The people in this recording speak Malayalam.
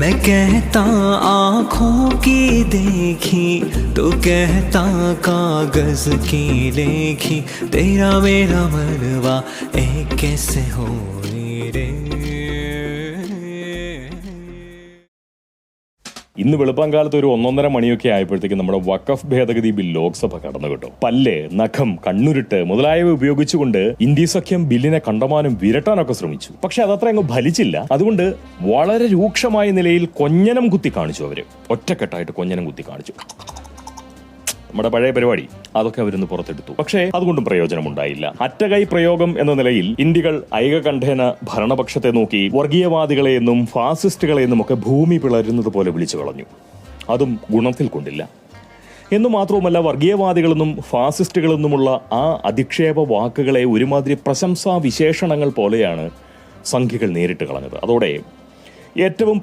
मैं कहता आँखों की देखी तो कहता कागज की लेखी तेरा मेरा मनवा एक कैसे हो रे. ഇന്ന് വെളുപ്പാങ്കാലത്ത് ഒരു 1:30 മണിയൊക്കെ ആയപ്പോഴത്തേക്കും നമ്മുടെ വഖഫ് ഭേദഗതി ബിൽ ലോക്സഭ കടന്നു കേട്ടോ. പല്ല്, നഖം, കണ്ണുരുട്ട് മുതലായവ ഉപയോഗിച്ചുകൊണ്ട് ഇന്ത്യ സഖ്യം ബില്ലിനെ കണ്ടമാനം വിരട്ടാനൊക്കെ ശ്രമിച്ചു. പക്ഷെ അതത്ര അങ്ങ് ഫലിച്ചില്ല. അതുകൊണ്ട് വളരെ രൂക്ഷമായ നിലയിൽ കൊഞ്ഞനം കുത്തി കാണിച്ചു. അവര് ഒറ്റക്കെട്ടായിട്ട് കൊഞ്ഞനം കുത്തി കാണിച്ചു. നമ്മുടെ പഴയ പരിപാടി അതൊക്കെ അവരിന്ന് പുറത്തെടുത്തു. പക്ഷേ അതുകൊണ്ടും പ്രയോജനമുണ്ടായില്ല. അറ്റകൈ പ്രയോഗം എന്ന നിലയിൽ ഇന്ത്യകൾ ഐകകണ്ഠേന ഭരണപക്ഷത്തെ നോക്കി വർഗീയവാദികളെയെന്നും ഫാസിസ്റ്റുകളെയെന്നും ഒക്കെ ഭൂമി പിളരുന്നത് പോലെ വിളിച്ചു കളഞ്ഞു. അതും ഗുണത്തിൽ കൊണ്ടില്ല. എന്നു മാത്രവുമല്ല, വർഗീയവാദികളെന്നും ഫാസിസ്റ്റുകളെന്നുമുള്ള ആ അധിക്ഷേപ വാക്കുകളെ ഒരുമാതിരി പ്രശംസാ വിശേഷണങ്ങൾ പോലെയാണ് സംഘികൾ നേരിട്ട് കളഞ്ഞത്. അതോടെ ഏറ്റവും